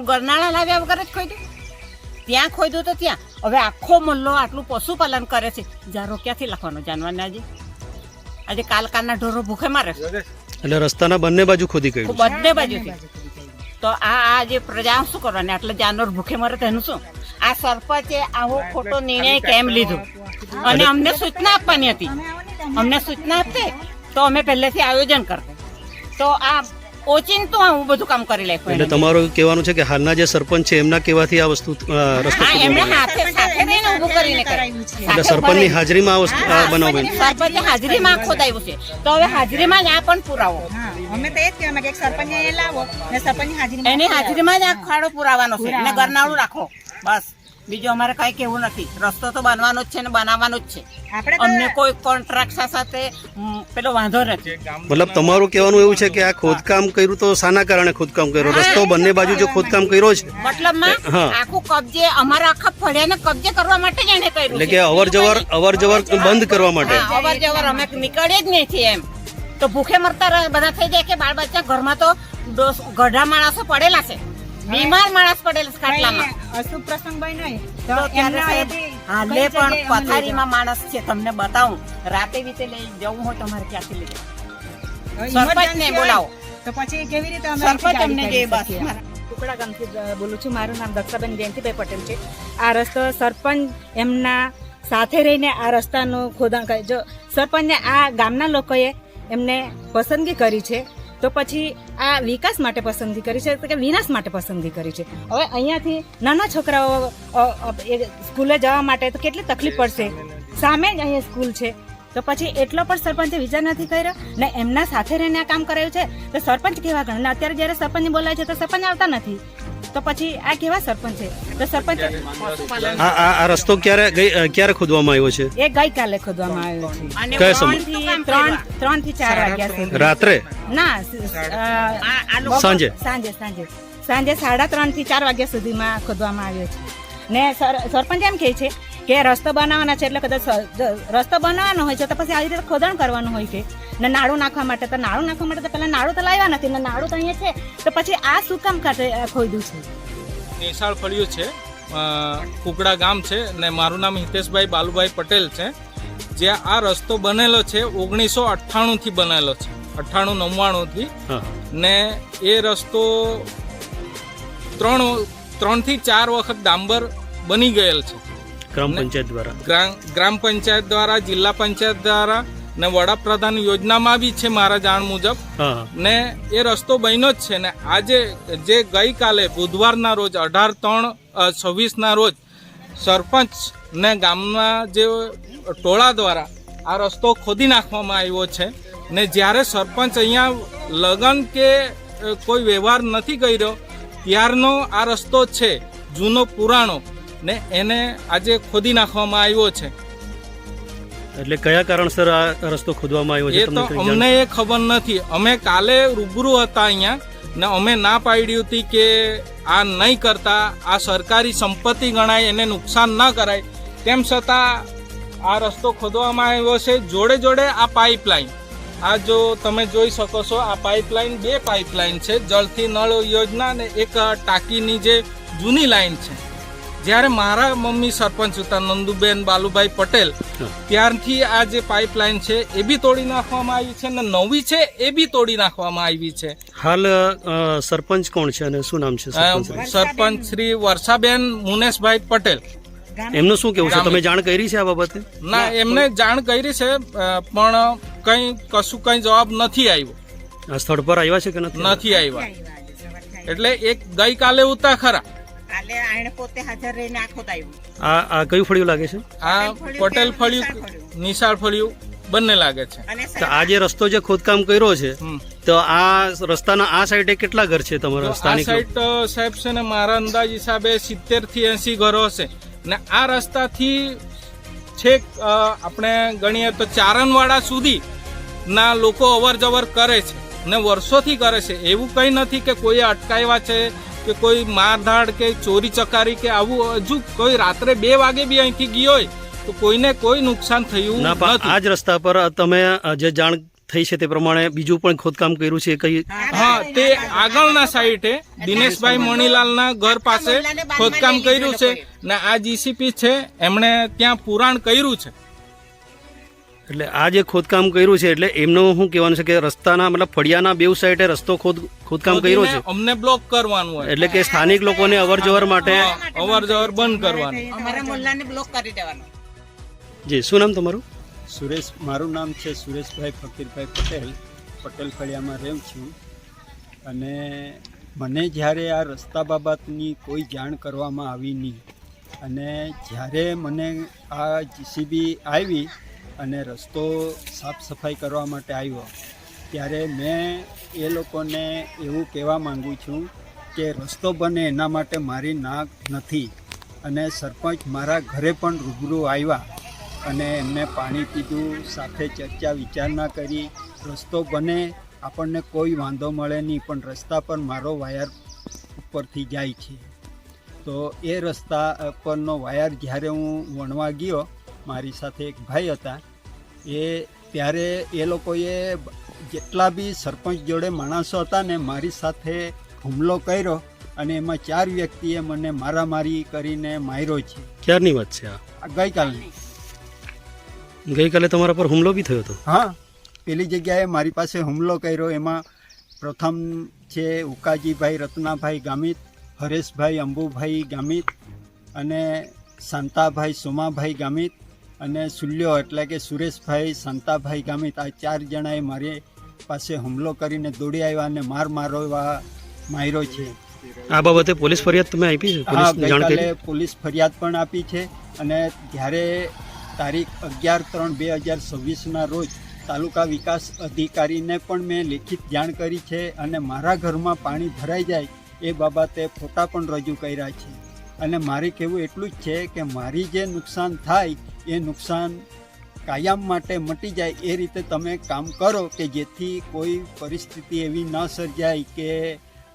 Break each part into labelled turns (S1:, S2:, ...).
S1: ગરનાળા લાવ્યા વગર જ ખોદ્યું, ત્યાં ખોદ્યું તો ત્યાં. હવે આખો મલ્લો આટલું પશુપાલન કરે છે, જારો ક્યાંથી લખવાનો જાનવરના? આજે કાલકાના ઢોરો ભૂખે મારે છે.
S2: એટલે રસ્તાના બંને બાજુ ખોદી કાઢ્યું,
S1: બંને બાજુથી. તો આ જે પ્રજા શું કરવાની? આટલે જાનવર ભૂખે મરે તેનું શું? આ સરપંચે આવો ખોટો નિર્ણય કેમ લીધો? અને અમને સૂચના આપવાની હતી, અમને સૂચના આપતે તો અમે પહેલેથી આયોજન કરતે. તો આ ઓચિંતું આવું બધું કામ કરી નાખ્યું.
S2: એટલે તમારું કહેવાનું છે કે હાલના જે સરપંચ છે એમના કહેવાથી આ વસ્તુ રસ્તો
S1: એમણે સાથે રહીને ઊભું કરીને કરાવ્યું છે.
S2: એટલે સરપંચની હાજરીમાં આ વસ્તુ બનાવ બન્યો.
S1: સરપંચની હાજરીમાં ખોદાયું છે, તો હવે હાજરીમાં જ આ પણ પુરાવો.
S3: અમે તો એ જ કહેવા કે સરપંચ લાવો ને સરપંચની હાજરીમાં
S1: એની હાજરીમાં જ આ ખાડો પુરાવાનો છે અને ગરનાળું રાખો, બસ. બીજું અમારે કઈ કેવું નથી. રસ્તો તો બનવાનો જ છે ને બનાવવાનો જ છે. અમને કોઈ કોન્ટ્રાક્ટ સાથે પેલો વાંધો નથી.
S2: મતલબ તમારું કહેવાનું એવું છે કે આ ખોદકામ કર્યું તો શાના કારણે ખોદકામ કર્યું? રસ્તો બંને બાજુ જો ખોદકામ કર્યો છે,
S1: મતલબમાં આખું કબજે અમારા આખા ફળિયાને કબજે કરવા માટે જ એને કર્યું.
S2: એટલે કે અવર જવર બંધ કરવા માટે.
S1: અવર જવર અમે નીકળીએ જ નહીં એમ. તો ભૂખે મરતા બધા થઈ જાય કે બાળ બચ્ચા ઘરમાં તો ગઢા માણસો પડેલા છે, બીમાર માણસ પડેલા છે ખાટલામાં.
S3: અશુભ પ્રસંગ બન્યો
S1: તો ત્યારે સાહેબ હાલે પણ પથારીમાં માણસ છે. તમને બતાવું, રાતે વીતે લઈ જવું હોય તમારે ક્યાંથી લઈ સરપંચને બોલાવો
S3: તો પછી કેવી રીતે
S1: સરપંચ અમને જે બસ.
S3: કુકડા ગામથી બોલું છું. મારું નામ દક્ષાબેન જયંતિભાઈ પટેલ છે. આ રસ્તો સરપંચ એમના સાથે રહીને આ રસ્તાનું ખોદાણ કરે. જો સરપંચને આ ગામના લોકોએ એમને પસંદગી કરી છે તો પછી આ વિકાસ માટે પસંદગી કરી છે કે વિનાશ માટે પસંદગી કરી છે? હવે અહીંયાથી નાના છોકરાઓ સ્કૂલે જવા માટે તો કેટલી તકલીફ પડશે. સામે જ અહીંયા સ્કૂલ છે, તો પછી એટલો પણ સરપંચે વિચાર નથી કર્યો ને એમના સાથે રહીને આ કામ કરાયું છે. તો સરપંચ કેવા ગણ ને અત્યારે જ્યારે સરપંચને બોલાય છે તો સરપંચ આવતા નથી, તો પછી આ કેવા સરપંચ છે? તો સરપંચ
S2: આ રસ્તો ક્યારે ખોદવામાં આવ્યો છે?
S3: એ ગઈકાલે ખોદવામાં આવ્યો છે.
S2: કયા સમય?
S3: 3 થી 4 વાગ્યા સુધી.
S2: રાત્રે?
S3: ના,
S2: સાંજે
S3: 3:30 થી 4 વાગ્યા સુધીમાં ખોદવામાં આવ્યો છે. ને સરપંચ એમ કહે છે કે રસ્તો બનાવવાના છે, એટલે કદાચ રસ્તો બનાવવાનો હોય છે તો પછી આવી રીતે ખોદણ કરવાનું હોય છે. ને નાળું નાખવા માટે તો પેલા નાળું તો લાવ્યા નથી ને નાળું તો અહીંયા છે, તો પછી આ શું કામ ખોદ્યું છે?
S4: નિશાળ ફળિયું છે, કુકડા ગામ છે ને મારું નામ હિતેશભાઈ બાલુભાઈ પટેલ છે. જ્યાં આ રસ્તો બનેલો છે 1998 થી બનેલો છે, 98-99 થી. ને એ રસ્તો 3 થી 4 વખત ડાંબર બની ગયેલ છે ગ્રામ પંચાયત દ્વારા, જિલ્લા પંચાયત દ્વારા ને વડાપ્રધાન યોજનામાં બી છે મારા જાણ મુજબ. ને એ રસ્તો બન્યો જ છે. ને આજે જે ગઈકાલે બુધવારના રોજ 18/3/26 ના રોજ સરપંચ ને ગામના જે ટોળા દ્વારા આ રસ્તો ખોદી નાખવામાં આવ્યો છે. ને જ્યારે સરપંચ અહીંયા લગન કે કોઈ વ્યવહાર નથી કર્યો ત્યારનો આ રસ્તો છે, જૂનો પુરાણો, ને એને આજે ખોદી નાખવામાં આવ્યો છે.
S2: એટલે કયા કારણસર આ રસ્તો ખોદવામાં આવ્યો છે
S4: એ તો અમને એ ખબર નથી. અમે કાલે રૂબરૂ હતા અહીંયા ને અમે ના પાડી હતી કે આ નહીં કરતા, આ સરકારી સંપત્તિ ગણાય, એને નુકસાન ના કરાય. તેમ છતાં આ રસ્તો ખોદવામાં આવ્યો છે. જોડે જોડે આ પાઇપલાઇન, આ જો તમે જોઈ શકો છો, આ પાઇપલાઇન 2 પાઇપલાઇન છે, જળથી નળ યોજના ને એક ટાંકીની જે જૂની લાઈન છે. જ્યારે મારા મમ્મી સરપંચ હતા નંદુબેન બાલુભાઈ પટેલ, ત્યારથી આ જે પાઇપલાઇન છે એ બી તોડી નાખવામાં આવી છે ને નવી છે એ બી તોડી નાખવામાં આવી છે.
S2: હાલ સરપંચ કોણ છે અને શું નામ છે?
S4: સરપંચ શ્રી વર્ષાબેન મુનેશભાઈ પટેલ.
S2: એમનું શું કેવું છે? તમે જાણ કરી છે આ બાબતે?
S4: ના, એમને જાણ કરી છે પણ કશું કઈ જવાબ નથી આવ્યો.
S2: આ સ્થળ પર આવ્યા છે કે
S4: નથી આવ્યા? એટલે એક ગઈકાલે ઉતા ખરા.
S2: આ કયું ફળિયું લાગે છે?
S4: આ પટેલ ફળિયું, નિશાળ ફળિયું બંને લાગે છે.
S2: આ જે રસ્તો જે ખોદકામ કર્યો છે તો આ રસ્તાના આ સાઈડે કેટલા ઘર છે તમારા સ્થાનિક?
S4: આ સાઈડ તો સાહેબ છે ને મારા અંદાજ હિસાબે 70 થી 80 ઘરો હશે. ને આ રસ્તાથી છેક આપણે ગણીએ તો ચારણવાડા સુધી ના લોકો અવર જવર કરે છે ને વર્ષોથી કરે છે. એવું કંઈ નથી કે કોઈ અટકાવ્યા છે કે કોઈ મારધાડ કે ચોરી ચકારી કે આવું. હજુ કોઈ રાત્રે 2 વાગે બી અહીંથી ગયો હોય તો કોઈને કોઈ નુકસાન થયું નથી.
S2: આ જ રસ્તા પર તમે જે જાણ થઈ છે તે પ્રમાણે બીજું પણ ખોદકામ કર્યું છે એ કઈ
S4: હા, તે આગળના સાઈડે દિનેશભાઈ મણીલાલના ઘર પાસે ખોદકામ કર્યું છે ને આ જીસીપી છે એમણે ત્યાં પુરાણ કર્યું છે.
S2: એટલે આ જે ખોદકામ કર્યું છે એટલે એમનું શું કહેવાનું છે કે રસ્તાના મતલબ ફળિયાના બેઉ સાઈડે રસ્તો ખોદકામ કર્યું છે
S4: અમને બ્લોક કરવાનું હોય,
S2: એટલે કે સ્થાનિક લોકોને અવર જવર માટે.
S4: અવર જવર બંધ કરવાનું.
S1: અમારા મોહલ્લાને બ્લોક કરી દેવાનો.
S2: જી, શું નામ તમારું?
S5: સુરેશ, મારું નામ છે સુરેશભાઈ ફકીરભાઈ પટેલ. પટેલ ફળિયામાં રહું છું. અને મને જ્યારે આ રસ્તા બાબતની કોઈ જાણ કરવામાં આવી નહીં, અને જ્યારે મને આ જીસીબી આવી અને રસ્તો સાફ સફાઈ કરવા માટે આવ્યો, ત્યારે મેં એ લોકોને એવું કહેવા માગું છું કે રસ્તો બને એના માટે મારી ના નથી. અને સરપંચ મારા ઘરે પણ રૂબરૂ આવ્યા અને એમને પાણી પીધું, સાથે ચર્ચા વિચારણા કરી. રસ્તો બને, આપણને કોઈ વાંધો મળે નહીં, પણ રસ્તા પર મારો વાયર ઉપરથી જાય છે. તો એ રસ્તા પરનો વાયર જ્યારે હું વણવા ગયો, મારી સાથે એક ભાઈ હતા, ત્યારે એ લોકોએ જેટલા બી સરપંચ જોડે માણસો હતા ને મારી સાથે હુમલો કર્યો, અને એમાં 4 વ્યક્તિએ મને મારામારી કરીને માર્યો છે.
S2: ક્યારની વાત છે આ?
S5: ગઈકાલની.
S2: ગઈકાલે તમારા પર હુમલો બી થયો હતો?
S5: હા, પેલી જગ્યાએ મારી પાસે હુમલો કર્યો. એમાં પ્રથમ છે ઉકાજીભાઈ રત્નાભાઈ ગામિત, હરેશભાઈ અંબુભાઈ ગામિત, અને શાંતાભાઈ સોમાભાઈ ગામિત, અને સુલ્યો એટલે કે સુરેશભાઈ શાંતાભાઈ ગામિત. આ 4 જણાએ મારી પાસે હુમલો કરીને દોડી આવ્યા અને માર્યો છે.
S2: આ બાબતે પોલીસ ફરિયાદ તમે આપી છે?
S5: હા,
S2: પોલીસને જાણ કરી?
S5: ગઈકાલે પોલીસ ફરિયાદ પણ આપી છે. અને જ્યારે તારીખ 11/3/2026ના રોજ તાલુકા વિકાસ અધિકારીને પણ મેં લેખિત જાણ કરી છે, અને મારા ઘરમાં પાણી ભરાઈ જાય એ બાબતે ફોટા પણ રજૂ કર્યા છે. અને મારે કહેવું એટલું જ છે કે મારી જે નુકસાન થાય એ નુકસાન કાયમ માટે મટી જાય એ રીતે તમે કામ કરો કે જેથી કોઈ પરિસ્થિતિ એવી ન સર્જાય કે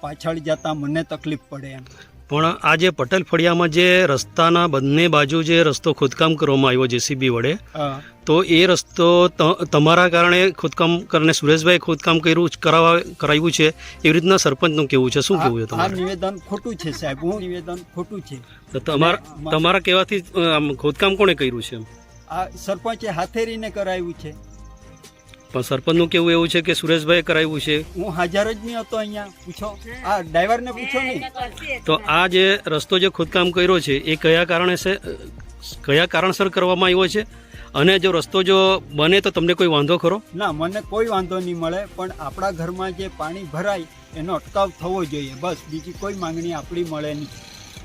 S5: પાછળ જતાં મને તકલીફ પડે એમ.
S2: પણ આ જે પટેલ ફળિયામાં જે રસ્તાના બંને બાજુ જે રસ્તો ખોદકામ કરવામાં આવ્યો જેસીબી વડે, તો એ રસ્તો તમારા કારણે ખોદકામ કરીને સુરેશભાઈ ખોદકામ કરાવ્યું છે એવી રીતના સરપંચનું કેવું છે? શું કેવું છે
S5: આ
S2: તમારું?
S5: નિવેદન ખોટું છે સાહેબ, હું નિવેદન ખોટું છે.
S2: તો તમારા કહેવાથી ખોદકામ કોણે કર્યું છે?
S5: આ સરપંચે હાથે રહીને કરાવ્યું છે.
S2: પણ સરપંચનું કેવું એવું છે કે સુરેશભાઈએ કરાવ્યું છે.
S5: હું હાજર જ નહીં હતો અહીંયા. પૂછો, આ ડ્રાઈવરને પૂછો નહીં.
S2: તો આ જે રસ્તો જે ખોદકામ કર્યો છે એ કયા કારણસર કરવામાં આવ્યો છે? અને જો રસ્તો જો બને તો તમને કોઈ વાંધો ખરો?
S5: ના, મને કોઈ વાંધો નહીં મળે, પણ આપણા ઘરમાં જે પાણી ભરાય એનો અટકાવ થવો જોઈએ, બસ. બીજી કોઈ માંગણી આપણી મળે નહીં.